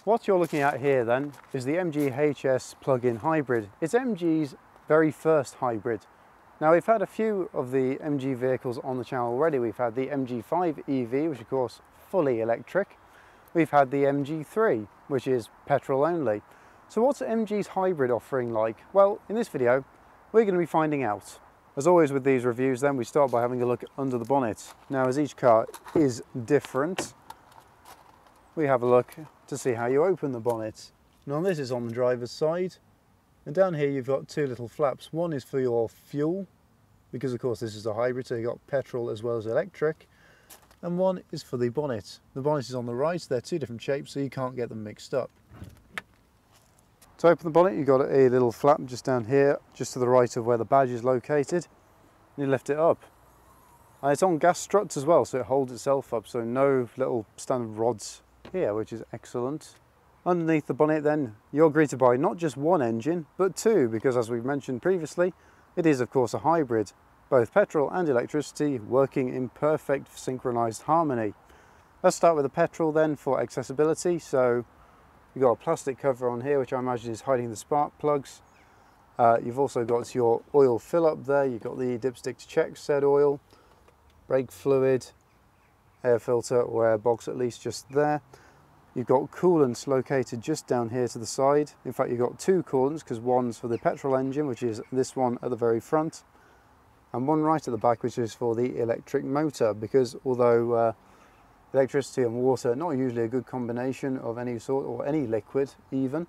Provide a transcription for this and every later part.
What you're looking at here then is the MG HS plug-in hybrid. It's MG's very first hybrid. Now we've had a few of the MG vehicles on the channel already. We've had the MG5 EV, which of course fully electric. We've had the MG3, which is petrol only. So what's MG's hybrid offering like? Well, in this video, we're going to be finding out. As always with these reviews then, we start by having a look under the bonnet. Now as each car is different, we have a look to see how you open the bonnet. Now this is on the driver's side, and down here you've got two little flaps. One is for your fuel, because of course this is a hybrid, so you've got petrol as well as electric, and one is for the bonnet. The bonnet is on the right, they're two different shapes so you can't get them mixed up. To open the bonnet you've got a little flap just down here, just to the right of where the badge is located, and you lift it up. And it's on gas struts as well, so it holds itself up, so no little standard rods here, which is excellent. Underneath the bonnet then, you're greeted by not just one engine, but two, because as we've mentioned previously, it is of course a hybrid, both petrol and electricity working in perfect synchronized harmony. Let's start with the petrol then for accessibility. So you've got a plastic cover on here, which I imagine is hiding the spark plugs. You've also got your oil fill up there, you've got the dipstick to check said oil, brake fluid, air filter or air box at least just there. You've got coolants located just down here to the side. In fact, you've got two coolants because one's for the petrol engine, which is this one at the very front, and one right at the back, which is for the electric motor, because although electricity and water not usually a good combination of any sort, or any liquid even,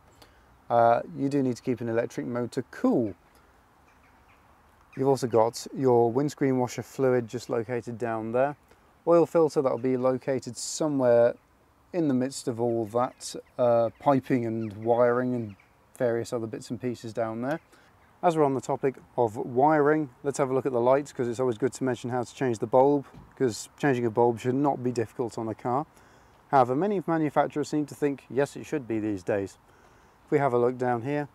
you do need to keep an electric motor cool. You've also got your windscreen washer fluid just located down there. Oil filter that'll be located somewhere in the midst of all that piping and wiring and various other bits and pieces down there. As we're on the topic of wiring, let's have a look at the lights, because it's always good to mention how to change the bulb, because changing a bulb should not be difficult on a car. However, many manufacturers seem to think, yes, it should be these days. If we have a look down here,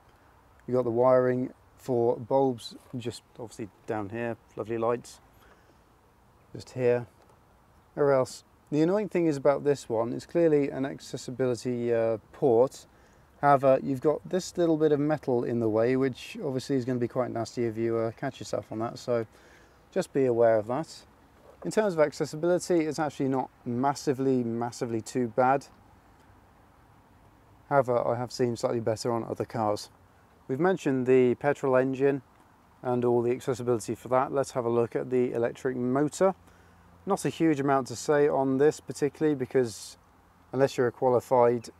you've got the wiring for bulbs just obviously down here, lovely lights, just here. Or else, the annoying thing is about this one, it's clearly an accessibility port. However, you've got this little bit of metal in the way, which obviously is going to be quite nasty if you catch yourself on that, so just be aware of that. In terms of accessibility, it's actually not massively too bad. However, I have seen slightly better on other cars. We've mentioned the petrol engine and all the accessibility for that. Let's have a look at the electric motor. Not a huge amount to say on this particularly, because unless you're a qualified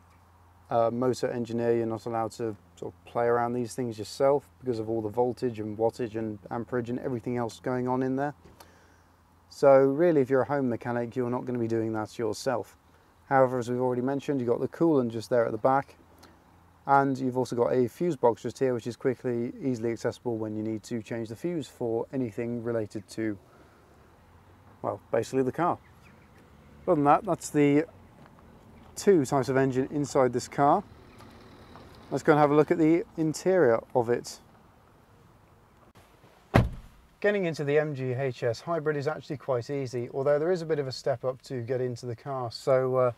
motor engineer, you're not allowed to sort of play around these things yourself because of all the voltage and wattage and amperage and everything else going on in there. So really, if you're a home mechanic, you're not going to be doing that yourself. However, as we've already mentioned, you've got the coolant just there at the back, and you've also got a fuse box just here, which is easily accessible when you need to change the fuse for anything related to, well, basically the car. Other than that, that's the two types of engine inside this car. Let's go and have a look at the interior of it. Getting into the MG HS hybrid is actually quite easy, although there is a bit of a step up to get into the car, so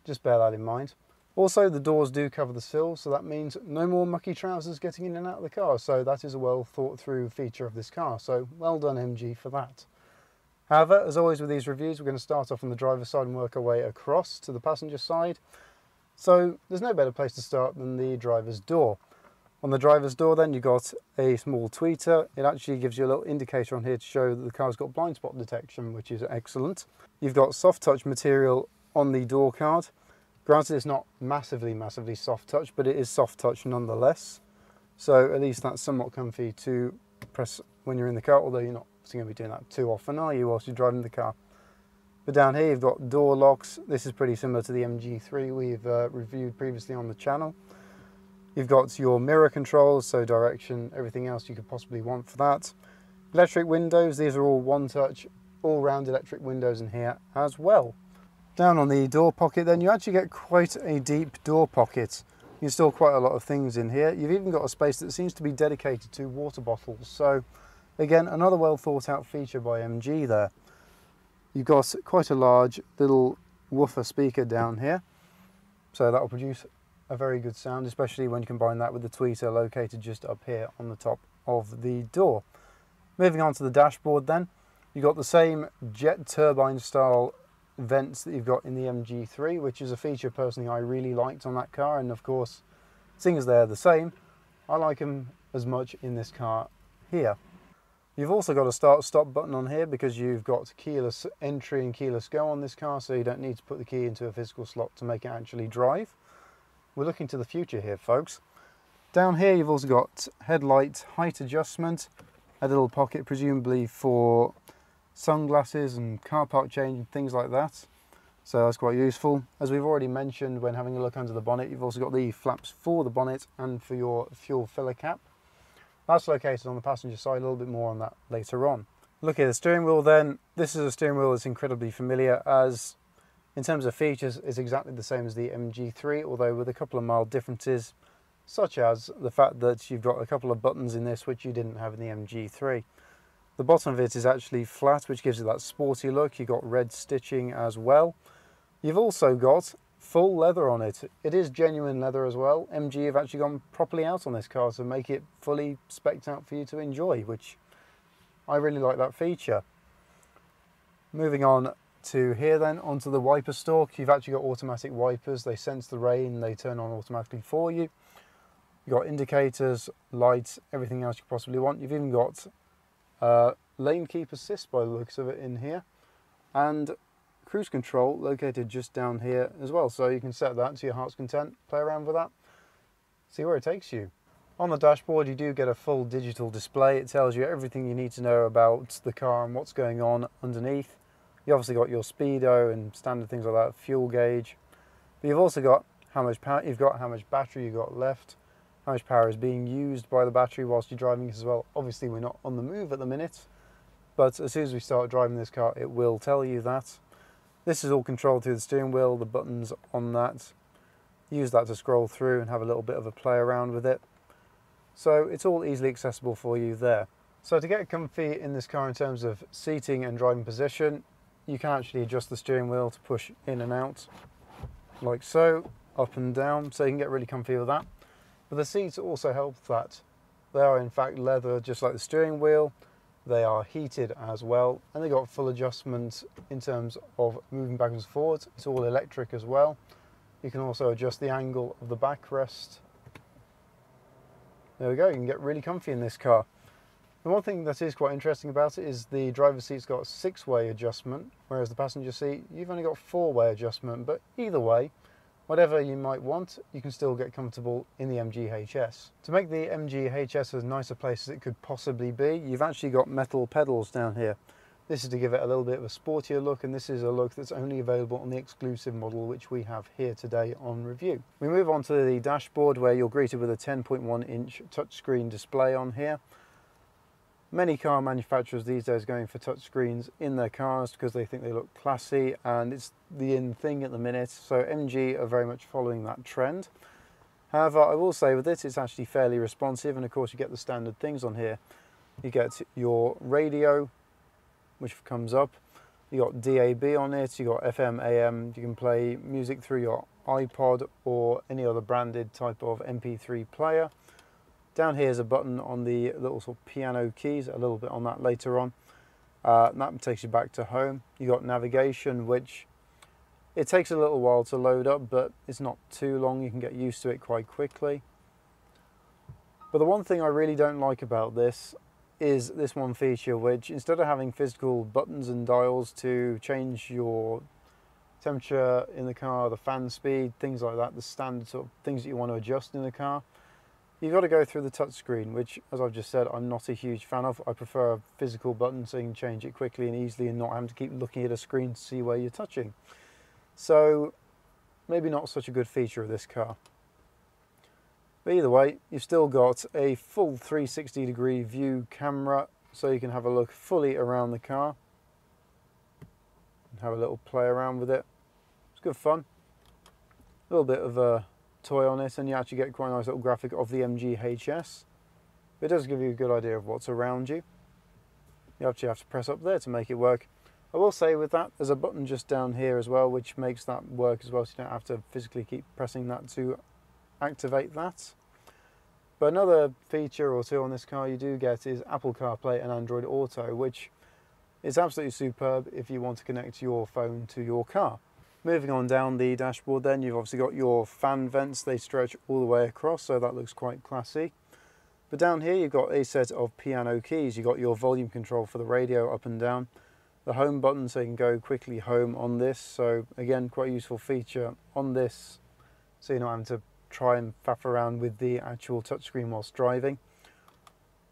just bear that in mind. Also, the doors do cover the sill, so that means no more mucky trousers getting in and out of the car, so that is a well thought through feature of this car, so well done MG for that. However, as always with these reviews, we're going to start off on the driver's side and work our way across to the passenger side. So there's no better place to start than the driver's door. On the driver's door then you've got a small tweeter. It actually gives you a little indicator on here to show that the car's got blind spot detection, which is excellent. You've got soft touch material on the door card. Granted, it's not massively soft touch, but it is soft touch nonetheless. So at least that's somewhat comfy to press when you're in the car, although you're not going to be doing that too often, are you, whilst you're driving the car? But down here you've got door locks. This is pretty similar to the MG3 we've reviewed previously on the channel. You've got your mirror controls, so direction, everything else you could possibly want for that. Electric windows, these are all one touch, all round electric windows in here as well. Down on the door pocket then, you actually get quite a deep door pocket. You can store quite a lot of things in here. You've even got a space that seems to be dedicated to water bottles, so again, another well thought out feature by MG there. You've got quite a large little woofer speaker down here, so that will produce a very good sound, especially when you combine that with the tweeter located just up here on the top of the door. Moving on to the dashboard then, you've got the same jet turbine style vents that you've got in the MG3, which is a feature personally I really liked on that car, and of course, seeing as they're the same, I like them as much in this car here. You've also got a start-stop button on here because you've got keyless entry and keyless go on this car, so you don't need to put the key into a physical slot to make it actually drive. We're looking to the future here, folks. Down here you've also got headlight height adjustment, a little pocket presumably for sunglasses and car park change and things like that. So that's quite useful. As we've already mentioned when having a look under the bonnet, you've also got the flaps for the bonnet and for your fuel filler cap. That's located on the passenger side, a little bit more on that later on. Look at the steering wheel then. This is a steering wheel that's incredibly familiar, as in terms of features it's exactly the same as the MG3, although with a couple of mild differences, such as the fact that you've got a couple of buttons in this which you didn't have in the MG3. The bottom of it is actually flat, which gives it that sporty look. You've got red stitching as well. You've also got full leather on it. It is genuine leather as well. MG have actually gone properly out on this car to make it fully spec'd out for you to enjoy, which I really like that feature. Moving on to here then, onto the wiper stalk. You've actually got automatic wipers. They sense the rain, they turn on automatically for you. You've got indicators, lights, everything else you possibly want. You've even got lane keep assist by the looks of it in here, and cruise control located just down here as well, so you can set that to your heart's content, play around with that, see where it takes you. On the dashboard you do get a full digital display. It tells you everything you need to know about the car and what's going on underneath. You obviously got your speedo and standard things like that, fuel gauge, but you've also got how much power you've got, how much battery you've got left, how much power is being used by the battery whilst you're driving as well. Obviously we're not on the move at the minute, but as soon as we start driving this car it will tell you that. This is all controlled through the steering wheel, the buttons on that. Use that to scroll through and have a little bit of a play around with it. So it's all easily accessible for you there. So to get comfy in this car in terms of seating and driving position, you can actually adjust the steering wheel to push in and out, like so, up and down, so you can get really comfy with that. But the seats also help that. They are in fact leather, just like the steering wheel. They are heated as well, and they got full adjustment in terms of moving backwards and forwards. It's all electric as well. You can also adjust the angle of the backrest. There we go, you can get really comfy in this car. The one thing that is quite interesting about it is the driver's seat's got a 6-way adjustment, whereas the passenger seat, you've only got 4-way adjustment, but either way, whatever you might want, you can still get comfortable in the MG HS. To make the MG HS as nice a place as it could possibly be, you've actually got metal pedals down here. This is to give it a little bit of a sportier look, and this is a look that's only available on the exclusive model which we have here today on review. We move on to the dashboard, where you're greeted with a 10.1-inch touchscreen display on here. Many car manufacturers these days are going for touchscreens in their cars because they think they look classy and it's the in thing at the minute, so MG are very much following that trend. However, I will say with this it's actually fairly responsive, and of course you get the standard things on here. You get your radio, which comes up, you got DAB on it, you got FM, AM, you can play music through your iPod or any other branded type of MP3 player. Down here is a button on the little sort of piano keys, a little bit on that later on. That takes you back to home. You got navigation, which it takes a little while to load up, but it's not too long. You can get used to it quite quickly. But the one thing I really don't like about this is this one feature, which instead of having physical buttons and dials to change your temperature in the car, the fan speed, things like that, the standard sort of things that you want to adjust in the car, you've got to go through the touchscreen, which, as I've just said, I'm not a huge fan of. I prefer a physical button so you can change it quickly and easily and not having to keep looking at a screen to see where you're touching. So maybe not such a good feature of this car. But either way, you've still got a full 360-degree view camera, so you can have a look fully around the car and have a little play around with it. It's good fun. A little bit of a toy on it, and you actually get quite a nice little graphic of the MG HS. It does give you a good idea of what's around you. You actually have to press up there to make it work. I will say with that, there's a button just down here as well, which makes that work as well, so you don't have to physically keep pressing that to activate that. But another feature or two on this car you do get is Apple CarPlay and Android Auto, which is absolutely superb if you want to connect your phone to your car. Moving on down the dashboard then, you've obviously got your fan vents. They stretch all the way across, so that looks quite classy. But down here you've got a set of piano keys. You've got your volume control for the radio up and down, the home button so you can go quickly home on this. So again, quite a useful feature on this, so you're not having to try and faff around with the actual touchscreen whilst driving.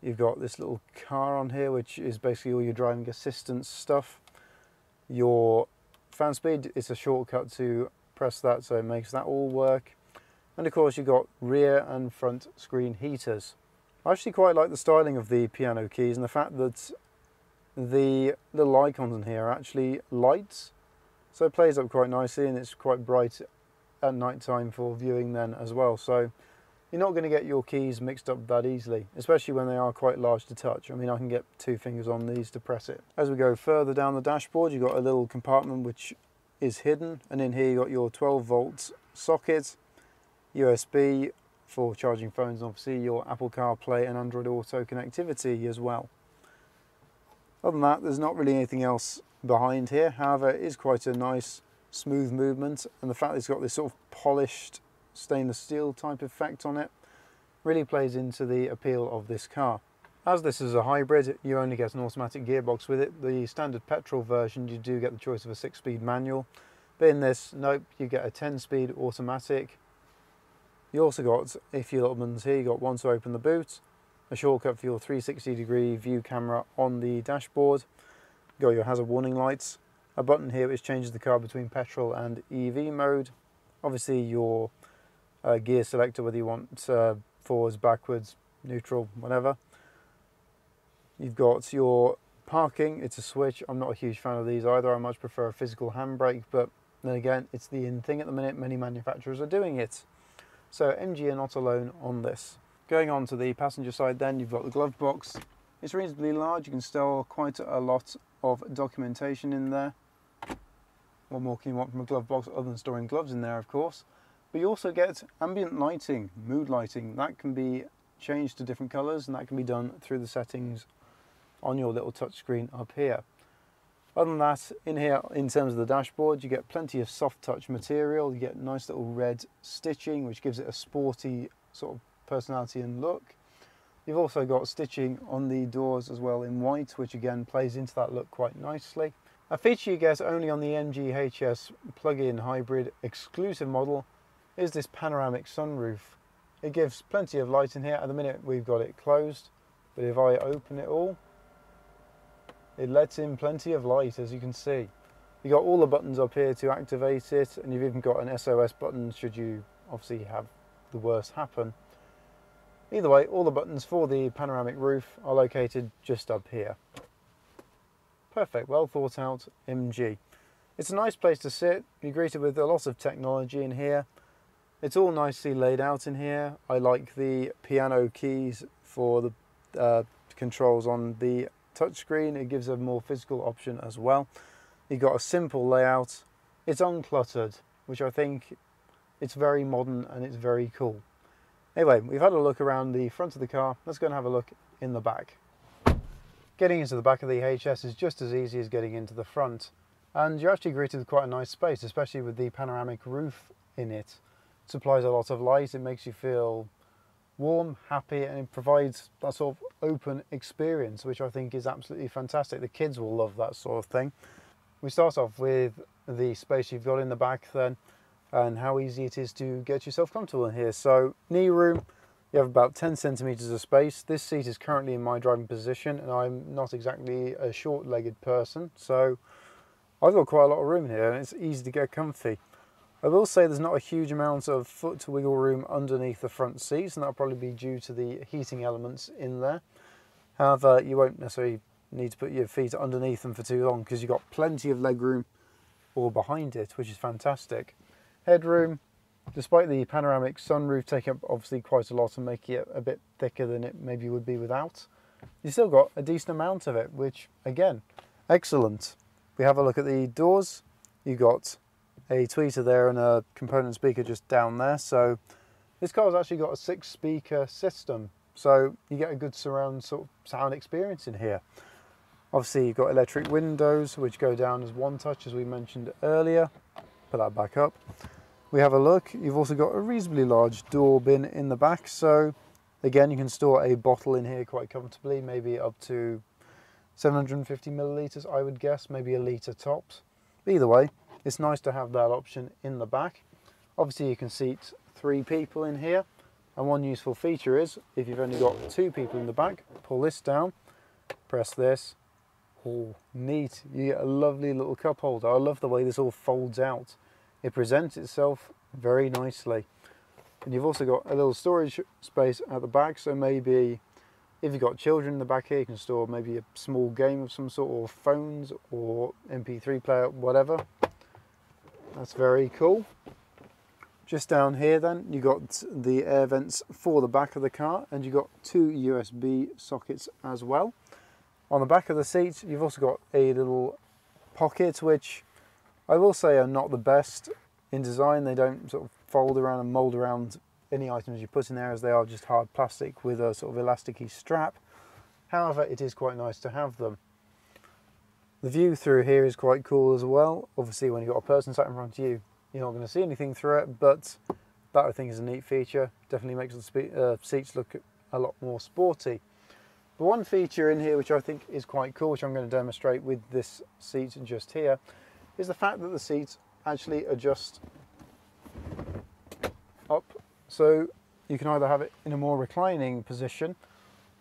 You've got this little car on here, which is basically all your driving assistance stuff. Your fan speed, it's a shortcut to press that, so it makes that all work. And of course you've got rear and front screen heaters. I actually quite like the styling of the piano keys and the fact that the little icons in here are actually lights, so it plays up quite nicely, and it's quite bright at night time for viewing then as well. So you're not going to get your keys mixed up that easily, especially when they are quite large to touch. I mean, I can get 2 fingers on these to press it. As we go further down the dashboard, you've got a little compartment which is hidden, and in here you've got your 12 volt socket, USB for charging phones, and obviously your Apple CarPlay and Android Auto connectivity as well. Other than that, there's not really anything else behind here. However, it is quite a nice smooth movement, and the fact that it's got this sort of polished stainless steel type effect on it really plays into the appeal of this car. As this is a hybrid, you only get an automatic gearbox with it. The standard petrol version, you do get the choice of a 6-speed manual, but in this, nope, you get a 10-speed automatic. You also got a few little buttons here. You got one to open the boot, a shortcut for your 360-degree view camera on the dashboard, you got your hazard warning lights, a button here which changes the car between petrol and EV mode, obviously your gear selector, whether you want forwards, backwards, neutral, whatever. You've got your parking, it's a switch. I'm not a huge fan of these either. I much prefer a physical handbrake, but then again, it's the in thing at the minute. Many manufacturers are doing it. So MG are not alone on this. Going on to the passenger side then, you've got the glove box. It's reasonably large. You can store quite a lot of documentation in there. What more can you want from a glove box other than storing gloves in there, of course? But you also get ambient lighting, mood lighting. That can be changed to different colours, and that can be done through the settings on your little touchscreen up here. Other than that, in here, in terms of the dashboard, you get plenty of soft touch material. You get nice little red stitching, which gives it a sporty sort of personality and look. You've also got stitching on the doors as well in white, which again plays into that look quite nicely. A feature you get only on the MG HS plug-in hybrid exclusive model is this panoramic sunroof. It gives plenty of light in here. At the minute we've got it closed, but if I open it all, it lets in plenty of light, as you can see. You've got all the buttons up here to activate it, and you've even got an SOS button should you obviously have the worst happen. Either way, all the buttons for the panoramic roof are located just up here. Perfect, well thought out MG. It's a nice place to sit. You're greeted with a lot of technology in here. It's all nicely laid out in here. I like the piano keys for the controls on the touchscreen. It gives a more physical option as well. You've got a simple layout. It's uncluttered, which I think it's very modern and it's very cool. Anyway, we've had a look around the front of the car. Let's go and have a look in the back. Getting into the back of the HS is just as easy as getting into the front. And you're actually greeted with quite a nice space, especially with the panoramic roof in it. It supplies a lot of light, it makes you feel warm, happy, and it provides that sort of open experience, which I think is absolutely fantastic. The kids will love that sort of thing. We start off with the space you've got in the back then, and how easy it is to get yourself comfortable in here. So knee room, you have about 10 centimeters of space. This seat is currently in my driving position, and I'm not exactly a short-legged person, so I've got quite a lot of room here, and it's easy to get comfy. I will say there's not a huge amount of foot wiggle room underneath the front seats, and that'll probably be due to the heating elements in there. However, you won't necessarily need to put your feet underneath them for too long, because you've got plenty of leg room all behind it, which is fantastic. Headroom, despite the panoramic sunroof taking up obviously quite a lot and making it a bit thicker than it maybe would be without, you still got a decent amount of it, which again, excellent. We have a look at the doors. You've got a tweeter there and a component speaker just down there, so This car's actually got a 6-speaker system, so you get a good surround sort of sound experience in here. Obviously you've got electric windows which go down as one touch, as we mentioned earlier. Put that back up. We have a look. You've also got a reasonably large door bin in the back, so again you can store a bottle in here quite comfortably, maybe up to 750 millilitres I would guess, maybe a litre tops. But either way, it's nice to have that option in the back. Obviously you can seat 3 people in here, and one useful feature is if you've only got 2 people in the back, pull this down, press this. Oh, neat. You get a lovely little cup holder. I love the way this all folds out. It presents itself very nicely. And you've also got a little storage space at the back, so maybe if you've got children in the back here, you can store maybe a small game of some sort, or phones or MP3 player, whatever. That's very cool. Just down here then, you got the air vents for the back of the car, and you've got 2 USB sockets as well. On the back of the seat, you've also got a little pocket, which I will say are not the best in design. They don't sort of fold around and mold around any items you put in there, as they are just hard plastic with a sort of elasticy strap. However, it is quite nice to have them. The view through here is quite cool as well. Obviously, when you've got a person sat in front of you, you're not going to see anything through it, but that I think is a neat feature. Definitely makes the seats look a lot more sporty. But one feature in here which I think is quite cool, which I'm going to demonstrate with this seat just here, is the fact that the seats actually adjust up. So you can either have it in a more reclining position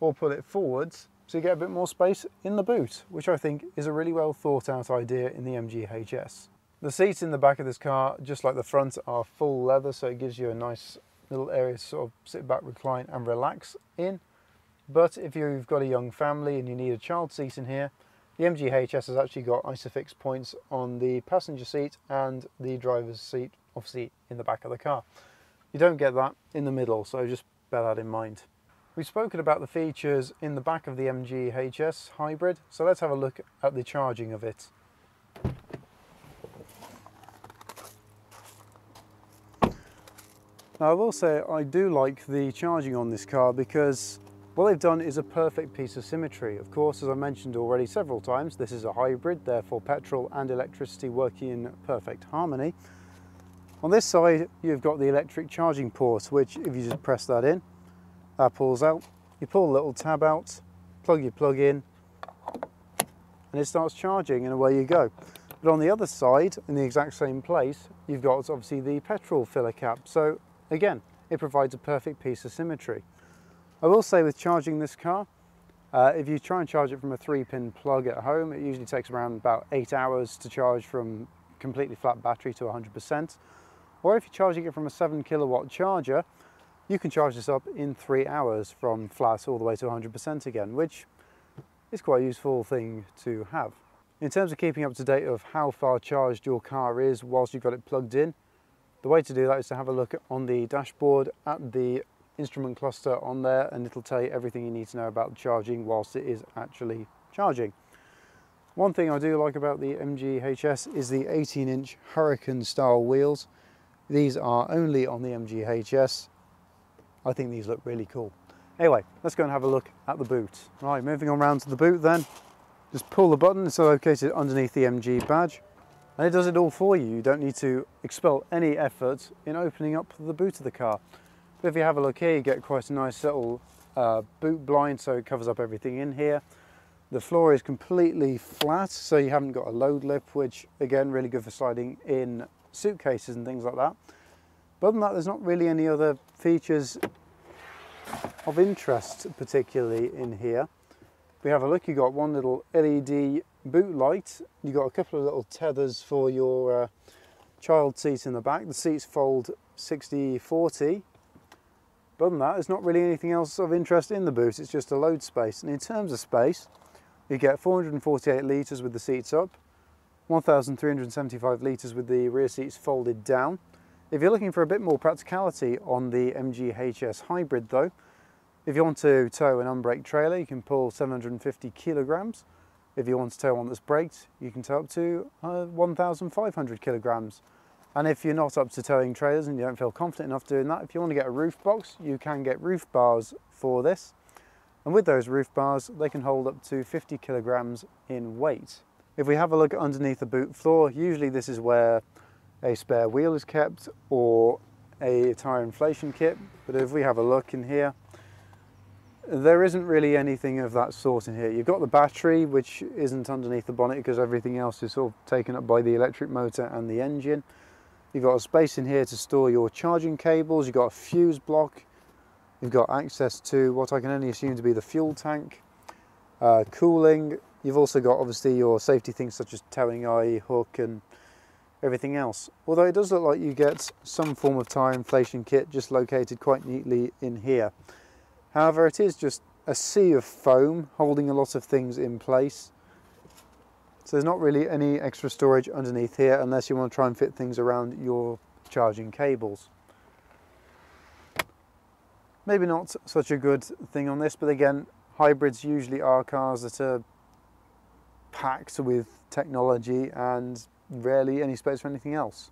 or pull it forwards, so you get a bit more space in the boot, which I think is a really well thought out idea in the MG HS. The seats in the back of this car, just like the front, are full leather, so it gives you a nice little area to sort of sit back, recline and relax in. But if you've got a young family and you need a child seat in here, the MG HS has actually got ISOFIX points on the passenger seat and the driver's seat, obviously in the back of the car. You don't get that in the middle, so just bear that in mind. We've spoken about the features in the back of the MG HS Hybrid, so let's have a look at the charging of it. Now I will say I do like the charging on this car, because what they've done is a perfect piece of symmetry. Of course, as I mentioned already several times, this is a hybrid, therefore petrol and electricity working in perfect harmony. On this side, you've got the electric charging port, which if you just press that in, that pulls out. You pull the little tab out, plug your plug in, and it starts charging, and away you go. But on the other side, in the exact same place, you've got obviously the petrol filler cap. So again, it provides a perfect piece of symmetry. I will say with charging this car, if you try and charge it from a 3-pin plug at home, it usually takes around about 8 hours to charge from completely flat battery to 100%. Or if you're charging it from a 7 kilowatt charger, you can charge this up in 3 hours from flat all the way to 100% again, which is quite a useful thing to have. In terms of keeping up to date of how far charged your car is whilst you've got it plugged in, the way to do that is to have a look on the dashboard at the instrument cluster on there, and it'll tell you everything you need to know about charging whilst it is actually charging. One thing I do like about the MG HS is the 18-inch Hurricane style wheels. These are only on the MG HS. I think these look really cool. Anyway, let's go and have a look at the boot. Right, moving on round to the boot then. Just pull the button, it's located underneath the MG badge, and it does it all for you. You don't need to expel any effort in opening up the boot of the car. But if you have a look here, you get quite a nice little boot blind, so it covers up everything in here. The floor is completely flat, so you haven't got a load lip, which again, really good for sliding in suitcases and things like that. But other than that, there's not really any other features of interest particularly in here. If we have a look, you've got one little LED boot light. You've got a couple of little tethers for your child seat in the back. The seats fold 60-40. But other than that, there's not really anything else of interest in the boot. It's just a load space. And in terms of space, you get 448 litres with the seats up, 1,375 litres with the rear seats folded down. If you're looking for a bit more practicality on the MG HS Hybrid though, if you want to tow an unbraked trailer, you can pull 750 kilograms. If you want to tow one that's braked, you can tow up to 1,500 kilograms. And if you're not up to towing trailers and you don't feel confident enough doing that, if you want to get a roof box, you can get roof bars for this. And with those roof bars, they can hold up to 50 kilograms in weight. If we have a look underneath the boot floor, usually this is where a spare wheel is kept or a tyre inflation kit. But if we have a look in here, there isn't really anything of that sort in here. You've got the battery, which isn't underneath the bonnet because everything else is sort of taken up by the electric motor and the engine. You've got a space in here to store your charging cables. You've got a fuse block. You've got access to what I can only assume to be the fuel tank, cooling. You've also got obviously your safety things such as towing eye, hook and everything else. Although it does look like you get some form of tyre inflation kit just located quite neatly in here. However, it is just a sea of foam holding a lot of things in place. So there's not really any extra storage underneath here unless you want to try and fit things around your charging cables. Maybe not such a good thing on this, but again, hybrids usually are cars that are packed with technology and rarely any space for anything else.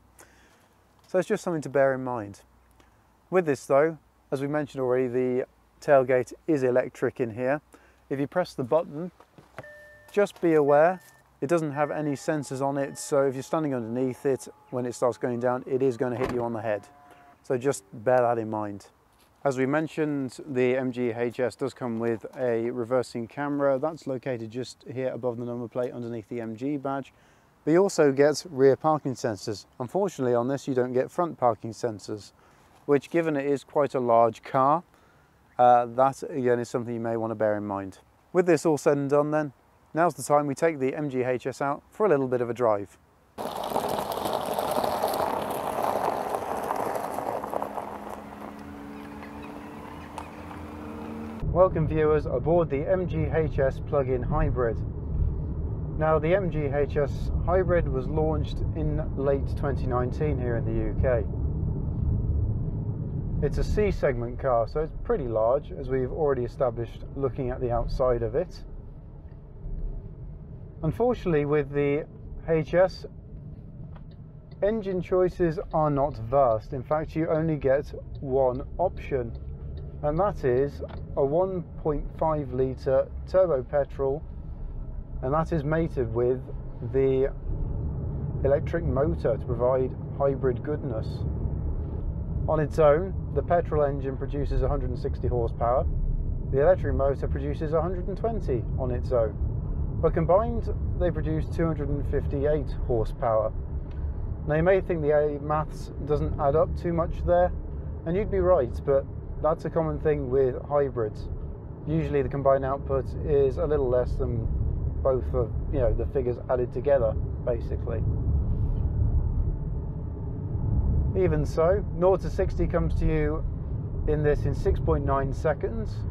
So it's just something to bear in mind. With this though, as we mentioned already, the tailgate is electric in here. If you press the button, just be aware it doesn't have any sensors on it, so if you're standing underneath it, when it starts going down, it is going to hit you on the head. So just bear that in mind. As we mentioned, the MG HS does come with a reversing camera. That's located just here above the number plate underneath the MG badge. But you also get rear parking sensors. Unfortunately on this you don't get front parking sensors, which given it is quite a large car, that again is something you may want to bear in mind. With this all said and done then, now's the time we take the MG HS out for a little bit of a drive. Welcome viewers aboard the MG HS plug-in hybrid. Now the MG HS hybrid was launched in late 2019 here in the UK. It's a C segment car, so it's pretty large, as we've already established looking at the outside of it. Unfortunately with the HS, engine choices are not vast. In fact, you only get one option, and that is a 1.5 litre turbo petrol, and that is mated with the electric motor to provide hybrid goodness. On its own, the petrol engine produces 160 horsepower, the electric motor produces 120 on its own, but combined they produce 258 horsepower. Now you may think the maths doesn't add up too much there, and you'd be right, but that's a common thing with hybrids. Usually the combined output is a little less than both of the figures added together, basically. Even so, 0 to 60 comes to you in this in 6.9 seconds.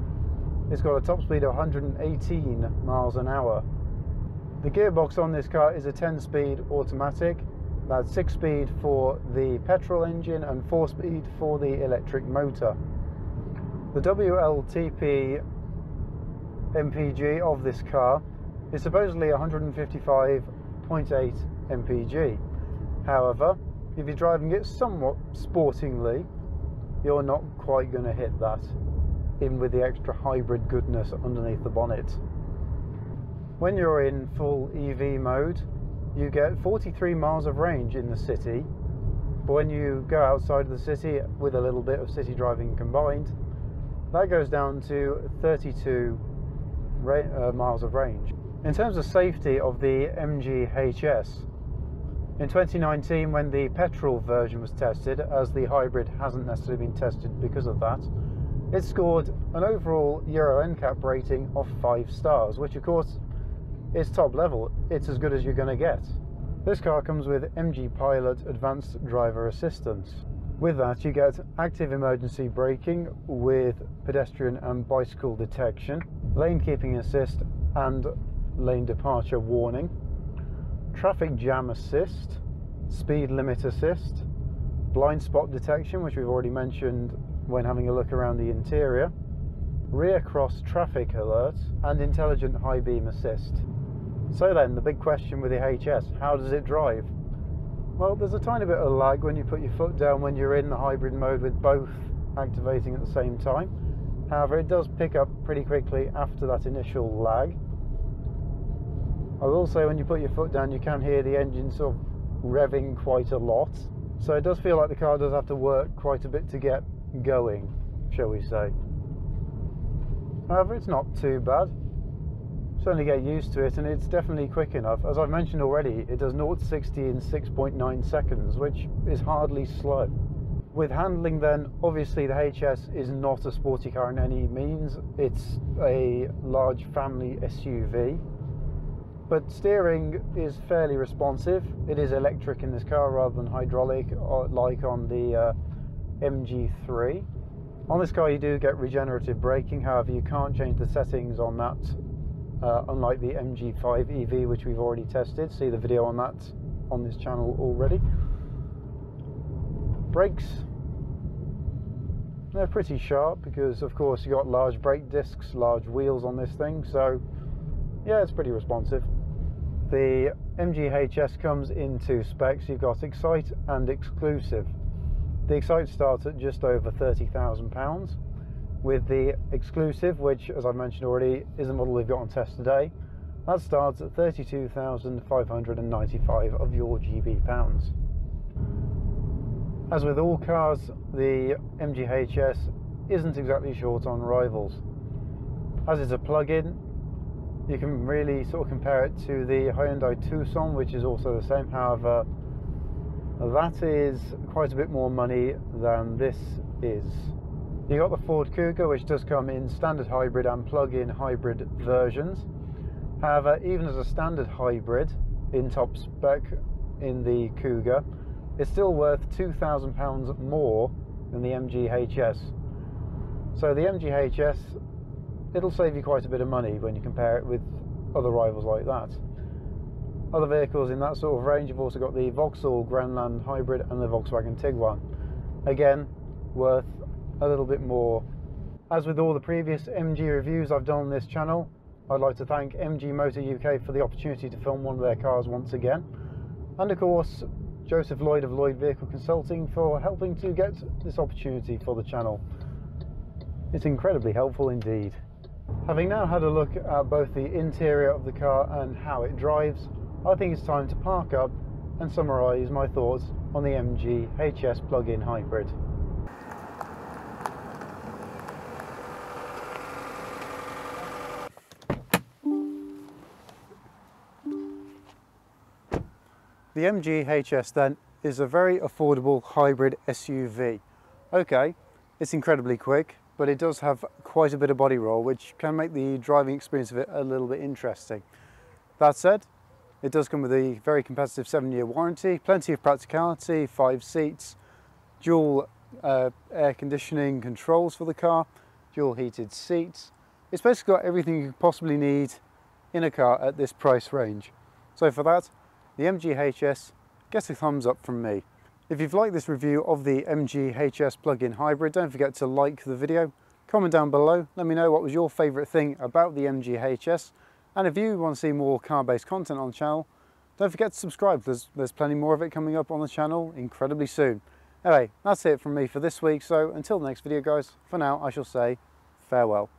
It's got a top speed of 118 miles an hour. The gearbox on this car is a 10-speed automatic. That's 6-speed for the petrol engine and 4-speed for the electric motor. The WLTP MPG of this car is supposedly 155.8 mpg. However, if you're driving it somewhat sportingly, you're not quite going to hit that, even with the extra hybrid goodness underneath the bonnet. When you're in full EV mode, you get 43 miles of range in the city, but when you go outside of the city with a little bit of city driving combined, that goes down to 32 miles of range. In terms of safety of the MG HS, in 2019 when the petrol version was tested, as the hybrid hasn't necessarily been tested because of that, it scored an overall Euro NCAP rating of 5 stars, which of course is top level. It's as good as you're going to get. This car comes with MG Pilot Advanced Driver Assistance. With that you get active emergency braking with pedestrian and bicycle detection, lane keeping assist and lane departure warning, traffic jam assist, speed limit assist, blind spot detection, which we've already mentioned when having a look around the interior, rear cross traffic alert, and intelligent high beam assist. So then, the big question with the HS, how does it drive? Well, there's a tiny bit of lag when you put your foot down when you're in the hybrid mode with both activating at the same time. However, it does pick up pretty quickly after that initial lag. I will say when you put your foot down you can hear the engine sort of revving quite a lot. So it does feel like the car does have to work quite a bit to get going, shall we say. However, it's not too bad. Certainly get used to it, and it's definitely quick enough. As I've mentioned already, it does 0 to 60 in 6.9 seconds, which is hardly slow. With handling then, obviously the HS is not a sporty car in any means. It's a large family SUV. But steering is fairly responsive. It is electric in this car rather than hydraulic like on the MG3. On this car you do get regenerative braking, however you can't change the settings on that, unlike the MG5 EV, which we've already tested. See the video on that on this channel already. Brakes, they're pretty sharp because of course you've got large brake discs, large wheels on this thing, so yeah, it's pretty responsive. The MG HS comes in two specs. You've got Excite and Exclusive. The Excite starts at just over £30,000, with the Exclusive, which as I've mentioned already is a model we've got on test today, that starts at 32,595 of your GB pounds. As with all cars, the MG HS isn't exactly short on rivals. As it's a plug-in, you can really sort of compare it to the Hyundai Tucson, which is also the same. However, that is quite a bit more money than this is. You got the Ford Kuga, which does come in standard hybrid and plug-in hybrid versions. However, even as a standard hybrid in top spec in the Kuga, it's still worth £2,000 more than the MG HS. So the MG HS, it'll save you quite a bit of money when you compare it with other rivals like that. Other vehicles in that sort of range, you've also got the Vauxhall Grandland Hybrid and the Volkswagen Tiguan. Again, worth a little bit more. As with all the previous MG reviews I've done on this channel, I'd like to thank MG Motor UK for the opportunity to film one of their cars once again. And of course, Joseph Lloyd of Lloyd Vehicle Consulting for helping to get this opportunity for the channel. It's incredibly helpful indeed. Having now had a look at both the interior of the car and how it drives, I think it's time to park up and summarise my thoughts on the MG HS plug-in hybrid. The MG HS then is a very affordable hybrid SUV. Okay, it's incredibly quick, but it does have quite a bit of body roll, which can make the driving experience of it a little bit interesting. That said, it does come with a very competitive 7-year warranty, plenty of practicality, 5 seats, dual air conditioning controls for the car, dual heated seats. It's basically got everything you could possibly need in a car at this price range. So for that, the MG HS gets a thumbs up from me. If you've liked this review of the MG HS plug-in hybrid, don't forget to like the video, comment down below, let me know what was your favourite thing about the MG HS, and if you want to see more car-based content on the channel, don't forget to subscribe. There's plenty more of it coming up on the channel incredibly soon. Anyway, that's it from me for this week, so until the next video guys, for now I shall say farewell.